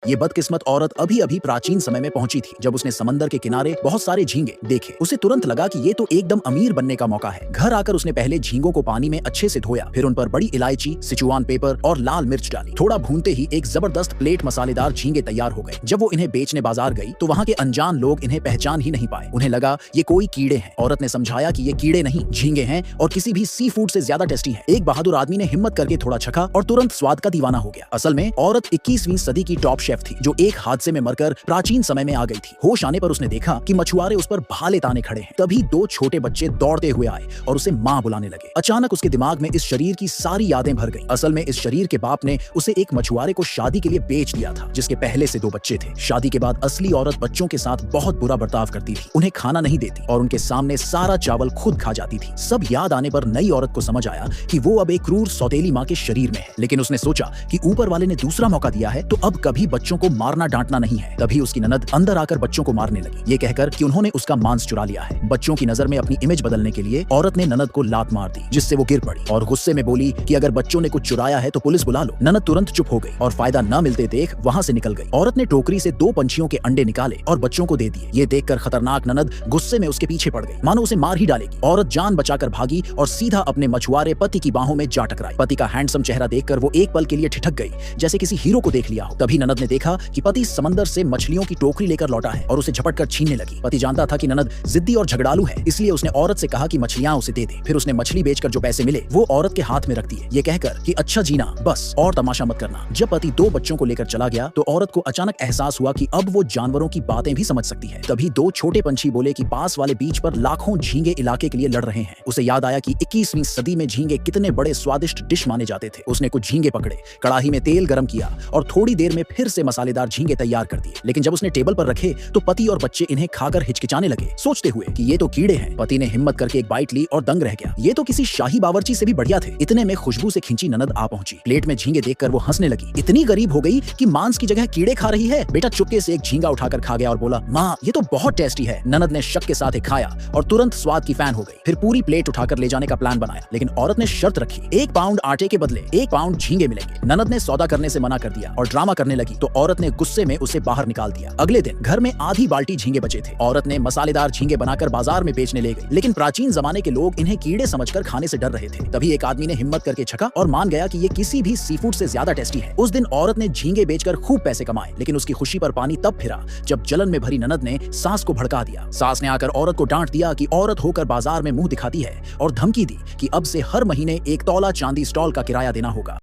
ये बदकिस्मत औरत अभी अभी प्राचीन समय में पहुंची थी, जब उसने समंदर के किनारे बहुत सारे झींगे देखे। उसे तुरंत लगा कि ये तो एकदम अमीर बनने का मौका है। घर आकर उसने पहले झींगों को पानी में अच्छे से धोया, फिर उन पर बड़ी इलायची, सिचुआन पेपर और लाल मिर्च डाली। थोड़ा भूनते ही एक जबरदस्त प्लेट मसालेदार झींगे तैयार हो गए। जब वो इन्हें बेचने बाजार गई तो वहाँ के अनजान लोग इन्हें पहचान ही नहीं पाए। उन्हें लगा ये कोई कीड़े हैं। औरत ने समझाया कि ये कीड़े नहीं, झींगे हैं और किसी भी सी फूड से ज्यादा टेस्टी है। एक बहादुर आदमी ने हिम्मत करके थोड़ा चखा और तुरंत स्वाद का दीवाना हो गया। असल में औरत 21वीं सदी की टॉप शेफ थी, जो एक हादसे में मरकर प्राचीन समय में आ गई थी। होश आने पर उसने देखा कि मछुआरे उस पर भाले ताने खड़े हैं। तभी दो छोटे बच्चे दौड़ते हुए आए और उसे मां बुलाने लगे। अचानक उसके दिमाग में इस शरीर की सारी यादें भर गईं। असल में इस शरीर के बाप ने उसे एक मछुआरे को शादी के लिए बेच दिया था, जिसके पहले से 2 बच्चे थे। शादी के बाद असली औरत बच्चों के साथ बहुत बुरा बर्ताव करती थी, उन्हें खाना नहीं देती और उनके सामने सारा चावल खुद खा जाती थी। सब याद आने पर नई औरत को समझ आया कि वो अब एक क्रूर सौतेली मां के शरीर में है। लेकिन उसने सोचा कि ऊपर वाले ने दूसरा मौका दिया है तो अब कभी बच्चों को मारना डांटना नहीं है। तभी उसकी ननद अंदर आकर बच्चों को मारने लगी, ये कहकर कि उन्होंने उसका मांस चुरा लिया है। बच्चों की नजर में अपनी इमेज बदलने के लिए औरत ने ननद को लात मार दी, जिससे वो गिर पड़ी और गुस्से में बोली कि अगर बच्चों ने कुछ चुराया है तो पुलिस बुला लो। ननद तुरंत चुप हो गई और फायदा न मिलते देख वहां से निकल गई। औरत ने टोकरी से 2 पंछियों के अंडे निकाले और बच्चों को दे दिए। ये देखकर खतरनाक ननद गुस्से में उसके पीछे पड़ गई, मानो उसे मार ही डालेगी। औरत जान बचाकर भागी और सीधा अपने मछुआरे पति की बाहों में जा टकराई। पति का हैंडसम चेहरा देखकर वो एक पल के लिए ठिठक गई, जैसे किसी हीरो को देख लिया हो। तभी ननद ने देखा कि पति समंदर से मछलियों की टोकरी लेकर लौटा है और उसे झपट कर छीनने लगी। पति जानता था कि ननद जिद्दी और झगड़ालू है, इसलिए उसने औरत से कहा कि मछलियां उसे दे दे। फिर उसने मछली बेचकर जो पैसे मिले वो औरत के हाथ में रख दिए, ये कहकर कि अच्छा जीना बस, और तमाशा मत करना। जब पति 2 बच्चों को लेकर चला गया तो औरत को अचानक एहसास हुआ कि अब वो जानवरों की बातें भी समझ सकती है। तभी 2 छोटे पंछी बोले कि पास वाले बीच पर लाखों झींगे इलाके के लिए लड़ रहे हैं। उसे याद आया कि 21वीं सदी में झींगे कितने बड़े स्वादिष्ट डिश माने जाते थे। उसने कुछ झींगे पकड़े, कड़ाही में तेल गरम किया और थोड़ी देर में फिर से मसालेदार झींगे तैयार कर दिए। लेकिन जब उसने टेबल पर रखे तो पति और बच्चे इन्हें खाकर हिचकिचाने लगे, सोचते हुए कि ये तो कीड़े हैं। पति ने हिम्मत करके एक बाइट ली और दंग रह गया। ये तो किसी शाही बावर्ची से भी बढ़िया थे। इतने में खुशबू से खिंची ननद आ पहुंची। प्लेट में झींगे देखकर वो हंसने लगी। इतनी गरीब हो गई कि मांस की जगह कीड़े खा रही है। बेटा चुपके से एक झींगा उठाकर खा गया और बोला, माँ ये तो बहुत टेस्टी है। ननद ने शक के साथ खाया और तुरंत स्वाद की फैन हो गई। फिर पूरी प्लेट उठाकर ले जाने का प्लान बनाया, लेकिन औरत ने शर्त रखी, 1 पाउंड आटे के बदले 1 पाउंड झींगे मिलेंगे। ननद ने सौदा करने से मना कर दिया और ड्रामा करने लगी तो औरत ने गुस्से में उसे बाहर निकाल दिया। अगले दिन घर में आधी बाल्टी झींगे बचे थे। औरत ने मसालेदार झींगे बनाकर बाजार में बेचने ले गई, लेकिन प्राचीन जमाने के लोग इन्हें कीड़े समझकर खाने से डर रहे थे। तभी एक आदमी ने हिम्मत करके छका और मान गया कि ये किसी भी सी फूड से ज्यादा टेस्टी है। उस दिन औरत ने झींगे बेचकर खूब पैसे कमाए, लेकिन उसकी खुशी पर पानी तब फिरा जब जलन में भरी ननद ने सास को भड़का दिया। सास ने आकर औरत को डांट दिया कि औरत होकर बाजार में मुंह दिखाती है और धमकी दी कि अब से हर महीने 1 तौला चांदी स्टॉल का किराया देना होगा।